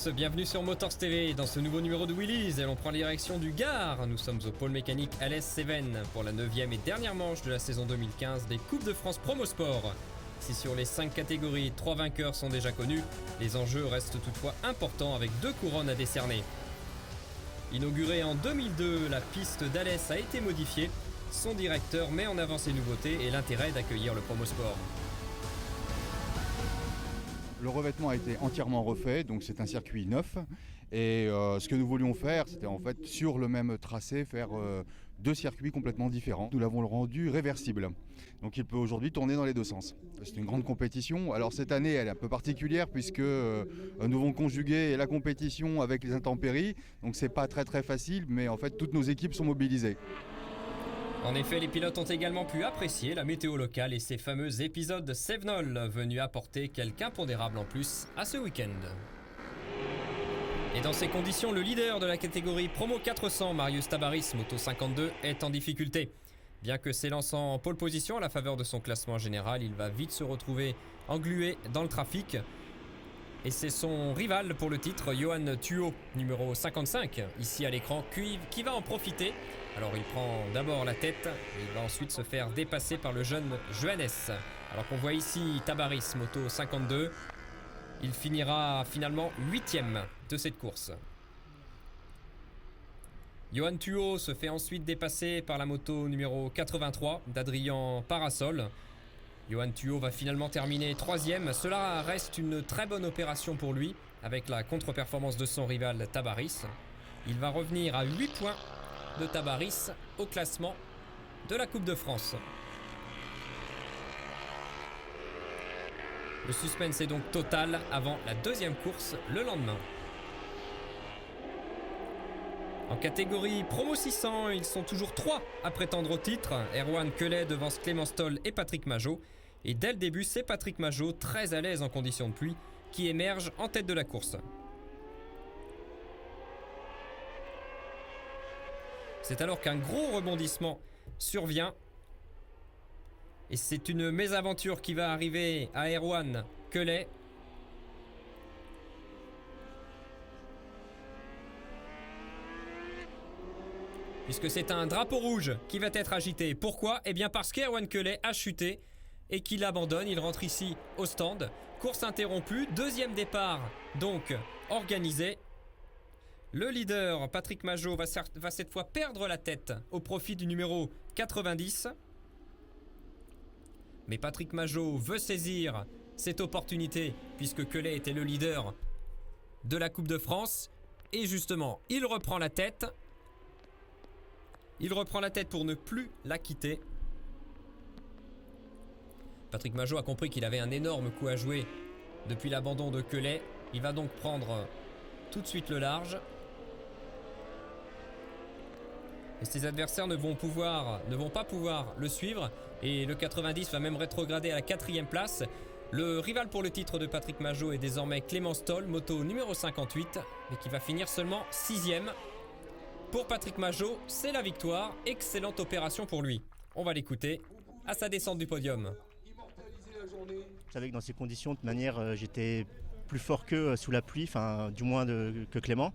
tous, bienvenue sur Motors TV. Dans ce nouveau numéro de Willys, et l'on prend la direction du Gard. Nous sommes au pôle mécanique Alès-Cévennes pour la 9e et dernière manche de la saison 2015 des Coupes de France Promo Sport. Si sur les 5 catégories, 3 vainqueurs sont déjà connus, les enjeux restent toutefois importants avec 2 couronnes à décerner. Inaugurée en 2002, la piste d'Alès a été modifiée. Son directeur met en avant ses nouveautés et l'intérêt d'accueillir le Promo Sport. Le revêtement a été entièrement refait, donc c'est un circuit neuf. Et ce que nous voulions faire, c'était en fait sur le même tracé faire 2 circuits complètement différents. Nous l'avons rendu réversible, donc il peut aujourd'hui tourner dans les 2 sens. C'est une grande compétition. Alors cette année, elle est un peu particulière puisque nous avons conjugué la compétition avec les intempéries. Donc c'est pas très facile, mais en fait toutes nos équipes sont mobilisées. En effet, les pilotes ont également pu apprécier la météo locale et ces fameux épisodes Cévenol venus apporter quelques impondérables en plus à ce week-end. Et dans ces conditions, le leader de la catégorie Promo 400, Marius Tabarys, moto 52, est en difficulté. Bien que s'élançant en pole position à la faveur de son classement général, il va vite se retrouver englué dans le trafic. Et c'est son rival pour le titre, Johan Thuot, numéro 55, ici à l'écran, qui va en profiter. Alors il prend d'abord la tête, et il va ensuite se faire dépasser par le jeune Johannes. Alors qu'on voit ici Tabarys, moto 52, il finira finalement 8e de cette course. Johan Thuot se fait ensuite dépasser par la moto numéro 83 d'Adrien Parasol. Johan Thuot va finalement terminer 3e. Cela reste une très bonne opération pour lui, avec la contre-performance de son rival Tabarys. Il va revenir à 8 points de Tabarys au classement de la Coupe de France. Le suspense est donc total avant la 2e course le lendemain. En catégorie Promo 600, ils sont toujours 3 à prétendre au titre. Erwan Quelet devance Clément Stoll et Patrick Majot. Et dès le début, c'est Patrick Majot, très à l'aise en conditions de pluie, qui émerge en tête de la course. C'est alors qu'un gros rebondissement survient. Et c'est une mésaventure qui va arriver à Erwan Quelet. Puisque c'est un drapeau rouge qui va être agité. Pourquoi ? Eh bien parce qu'Erwan Quelet a chuté et qu'il abandonne. Il rentre ici au stand. Course interrompue. 2e départ donc organisé. Le leader, Patrick Majot, va cette fois perdre la tête au profit du numéro 90. Mais Patrick Majot veut saisir cette opportunité puisque Quelet était le leader de la Coupe de France. Et justement, il reprend la tête. Il reprend la tête pour ne plus la quitter. Patrick Majot a compris qu'il avait un énorme coup à jouer depuis l'abandon de Quelet. Il va donc prendre tout de suite le large. Et ses adversaires ne vont pas pouvoir le suivre. Et le 90 va même rétrograder à la 4e place. Le rival pour le titre de Patrick Majot est désormais Clément Stoll, moto numéro 58, mais qui va finir seulement 6e. Pour Patrick Majot, c'est la victoire. Excellente opération pour lui. On va l'écouter à sa descente du podium. Je savais que dans ces conditions, de toute manière, j'étais plus fort qu'eux sous la pluie, enfin du moins que Clément.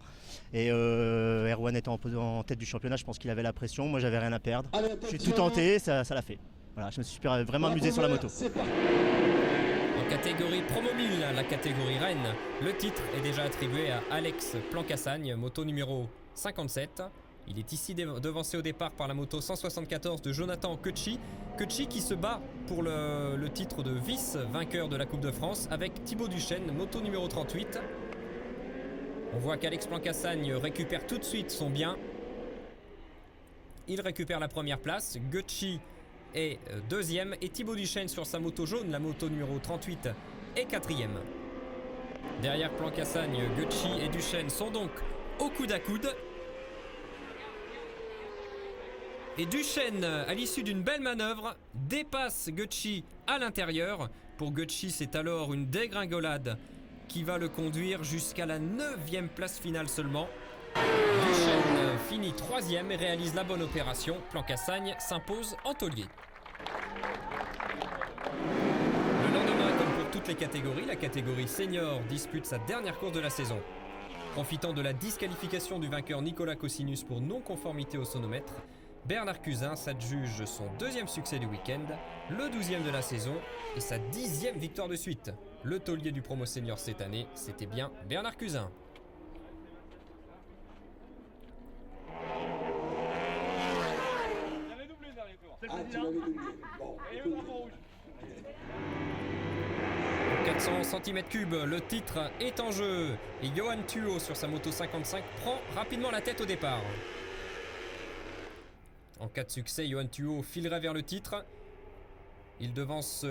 Et Erwan étant en tête du championnat, je pense qu'il avait la pression. Moi, j'avais rien à perdre. J'ai tout tenté, ça l'a fait. Voilà, je me suis vraiment amusé sur la moto. En catégorie Promo 1000, la catégorie Rennes, le titre est déjà attribué à Alex Plancassagne, moto numéro 57. Il est ici devancé au départ par la moto 174 de Jonathan Kutchi. Kutchi qui se bat pour le titre de vice-vainqueur de la Coupe de France avec Thibaut Duchesne, moto numéro 38. On voit qu'Alex Plancassagne récupère tout de suite son bien. Il récupère la première place. Kutchi est 2e et Thibaut Duchesne sur sa moto jaune, la moto numéro 38, est 4e. Derrière Plancassagne, Kutchi et Duchesne sont donc au coude à coude. Et Duchesne, à l'issue d'une belle manœuvre, dépasse Kutchi à l'intérieur. Pour Kutchi, c'est alors une dégringolade qui va le conduire jusqu'à la 9e place finale seulement. Duchesne finit 3e et réalise la bonne opération. Plancassagne s'impose en taulier. Le lendemain, comme pour toutes les catégories, la catégorie senior dispute sa dernière course de la saison. Profitant de la disqualification du vainqueur Nicolas Cosinus pour non-conformité au sonomètre, Bernard Cusin s'adjuge son 2e succès du week-end, le 12e de la saison et sa 10e victoire de suite. Le taulier du promo senior cette année, c'était bien Bernard Cusin. Pour 400 cm3, le titre est en jeu et Johan Thuot sur sa moto 55 prend rapidement la tête au départ. En cas de succès, Johan Thuot filerait vers le titre. Il devance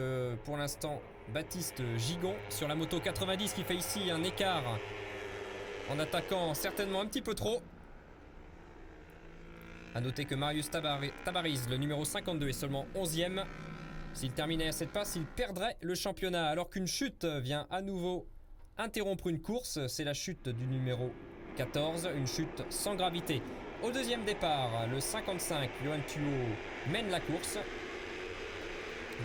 pour l'instant Baptiste Gigon sur la moto 90 qui fait ici un écart en attaquant certainement un petit peu trop. A noter que Marius Tabariz, le numéro 52, est seulement 11e. S'il terminait à cette passe, il perdrait le championnat alors qu'une chute vient à nouveau interrompre une course. C'est la chute du numéro 14, une chute sans gravité. Au 2e départ, le 55, Johan Thuot mène la course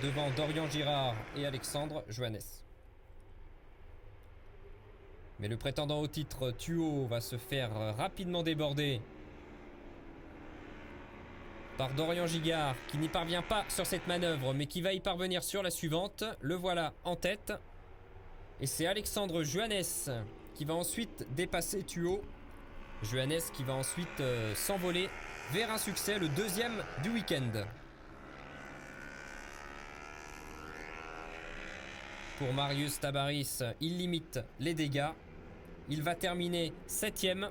devant Dorian Girard et Alexandre Joannes. Mais le prétendant au titre, Thuot, va se faire rapidement déborder par Dorian Gigard qui n'y parvient pas sur cette manœuvre mais qui va y parvenir sur la suivante. Le voilà en tête et c'est Alexandre Joannes qui va ensuite dépasser Thuot. Joannes qui va ensuite s'envoler vers un succès, le 2e du week-end. Pour Marius Tabariz, il limite les dégâts. Il va terminer 7e.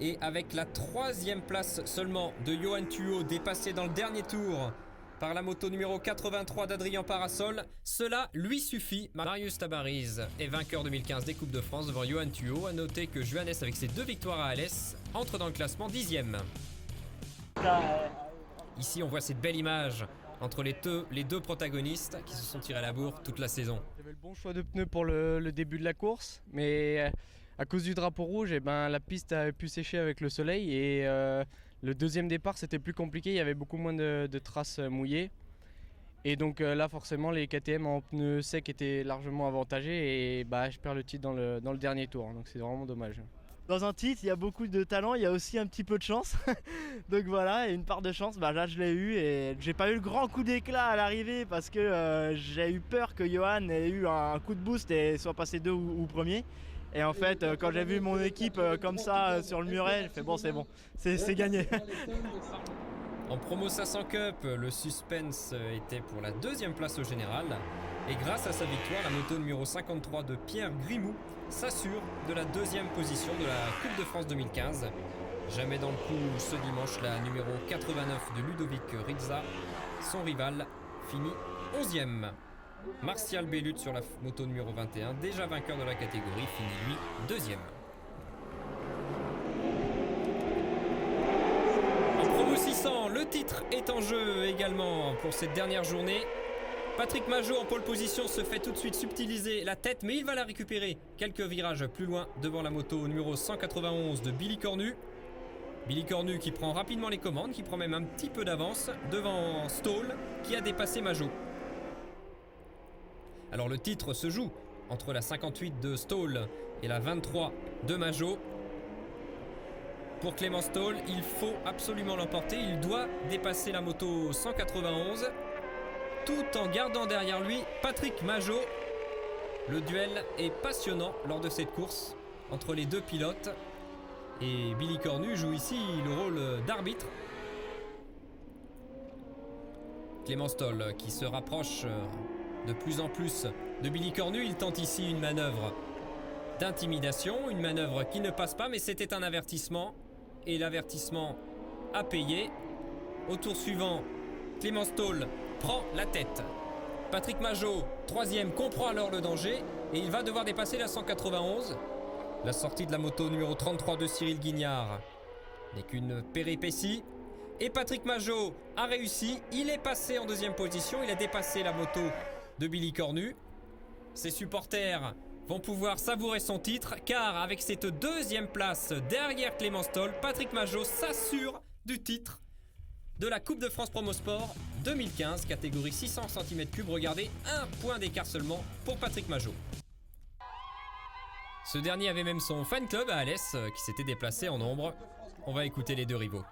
Et avec la 3e place seulement de Johan Thuot, dépassé dans le dernier tour par la moto numéro 83 d'Adrien Parasol, cela lui suffit. Marius Tabariz est vainqueur 2015 des Coupes de France devant Johan Thuot. A noter que Joannes, avec ses 2 victoires à Alès, entre dans le classement 10e. Ici, on voit cette belle image entre les deux protagonistes qui se sont tirés à la bourre toute la saison. J'avais le bon choix de pneus pour le début de la course, mais à cause du drapeau rouge, la piste a pu sécher avec le soleil et le 2e départ c'était plus compliqué, il y avait beaucoup moins de traces mouillées. Et donc là forcément les KTM en pneus secs étaient largement avantagés et je perds le titre dans le dernier tour, donc c'est vraiment dommage. Dans un titre, il y a beaucoup de talent, il y a aussi un petit peu de chance. Donc voilà, et une part de chance, là je l'ai eu et j'ai pas eu le grand coup d'éclat à l'arrivée parce que j'ai eu peur que Johan ait eu un coup de boost et soit passé 2 ou premier. Et en fait, quand j'ai vu mon équipe comme ça sur le muret, j'ai fait bon, c'est gagné. En promo 500 Cup, le suspense était pour la 2e place au général. Et grâce à sa victoire, la moto numéro 53 de Pierre Grimou s'assure de la 2e position de la Coupe de France 2015. Jamais dans le coup ce dimanche, la numéro 89 de Ludovic Rizza, son rival, finit 11e. Martial Bellut sur la moto numéro 21, déjà vainqueur de la catégorie, finit lui 2e. En promo 600, le titre est en jeu également pour cette dernière journée. Patrick Majot en pole position se fait tout de suite subtiliser la tête, mais il va la récupérer quelques virages plus loin devant la moto numéro 191 de Billy Cornu. Billy Cornu qui prend rapidement les commandes, qui prend même un petit peu d'avance devant Stoll qui a dépassé Majot. Alors le titre se joue entre la 58 de Stoll et la 23 de Majot. Pour Clément Stoll, il faut absolument l'emporter, il doit dépasser la moto 191 tout en gardant derrière lui Patrick Majot. Le duel est passionnant lors de cette course entre les deux pilotes et Billy Cornu joue ici le rôle d'arbitre. Clément Stoll qui se rapproche de plus en plus de Billy Cornu, il tente ici une manœuvre d'intimidation, une manœuvre qui ne passe pas, mais c'était un avertissement et l'avertissement a payé. Au tour suivant, Clément Stoll prend la tête. Patrick Majot, 3e, comprend alors le danger et il va devoir dépasser la 191. La sortie de la moto numéro 33 de Cyril Guignard n'est qu'une péripétie. Et Patrick Majot a réussi, il est passé en 2e position, il a dépassé la moto de Billy Cornu. Ses supporters vont pouvoir savourer son titre car avec cette 2e place derrière Clément Stoll, Patrick Majot s'assure du titre de la Coupe de France Promosport 2015, catégorie 600 cm3. Regardez, un point d'écart seulement pour Patrick Majot. Ce dernier avait même son fan club à Alès qui s'était déplacé en nombre. On va écouter les deux rivaux.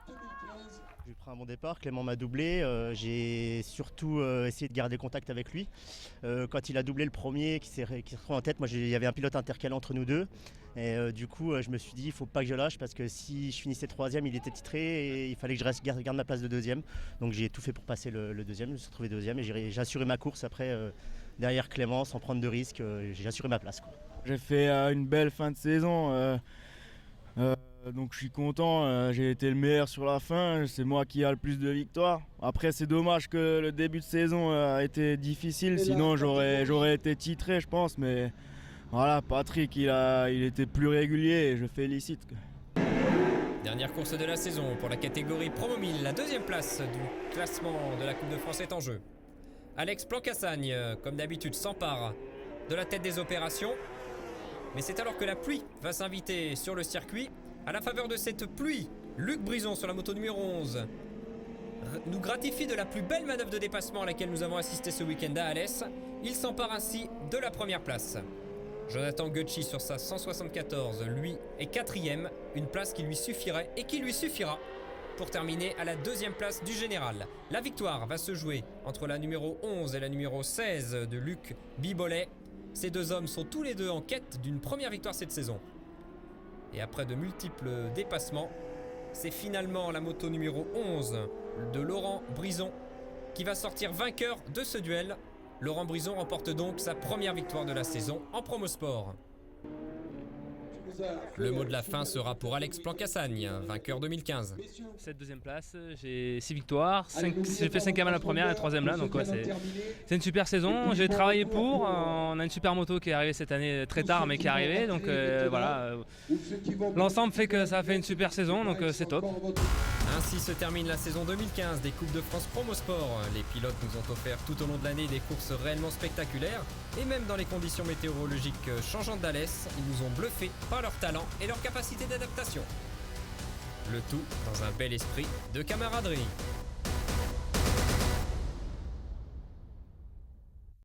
J'ai pris un bon départ, Clément m'a doublé, j'ai surtout essayé de garder contact avec lui. Quand il a doublé le premier qui s'est retrouvé en tête, moi il y avait un pilote intercalé entre nous deux. Et du coup je me suis dit il ne faut pas que je lâche parce que si je finissais troisième il était titré et il fallait que je garde ma place de deuxième. Donc j'ai tout fait pour passer le deuxième, je me suis retrouvé deuxième et j'ai assuré ma course après derrière Clément sans prendre de risque, j'ai assuré ma place, quoi. J'ai fait une belle fin de saison. Donc je suis content, j'ai été le meilleur sur la fin, c'est moi qui a le plus de victoires. Après c'est dommage que le début de saison a été difficile, sinon j'aurais été titré je pense, mais voilà, Patrick il était plus régulier et je félicite. Dernière course de la saison pour la catégorie Promo 1000, la deuxième place du classement de la Coupe de France est en jeu. Alex Plancassagne, comme d'habitude, s'empare de la tête des opérations, mais c'est alors que la pluie va s'inviter sur le circuit. À la faveur de cette pluie, Luc Brison sur la moto numéro 11 nous gratifie de la plus belle manœuvre de dépassement à laquelle nous avons assisté ce week-end à Alès. Il s'empare ainsi de la première place. Jonathan Gucci sur sa 174, lui, est quatrième, une place qui lui suffirait et qui lui suffira pour terminer à la deuxième place du général. La victoire va se jouer entre la numéro 11 et la numéro 16 de Luc Bibolet. Ces deux hommes sont tous les deux en quête d'une première victoire cette saison. Et après de multiples dépassements, c'est finalement la moto numéro 11 de Laurent Brison qui va sortir vainqueur de ce duel. Laurent Brison remporte donc sa première victoire de la saison en Promosport. Le mot de la fin sera pour Alex Plancassagne, vainqueur 2015. Cette deuxième place, j'ai 6 victoires, j'ai fait 5e à la première et 3e là, donc ouais, c'est une super saison. J'ai travaillé pour, on a une super moto qui est arrivée cette année très tard mais qui est arrivée, donc voilà. L'ensemble fait que ça a fait une super saison, donc c'est top. Ainsi se termine la saison 2015 des Coupes de France Promosport. Les pilotes nous ont offert tout au long de l'année des courses réellement spectaculaires. Et même dans les conditions météorologiques changeantes d'Alès, ils nous ont bluffés par leur talent et leur capacité d'adaptation. Le tout dans un bel esprit de camaraderie.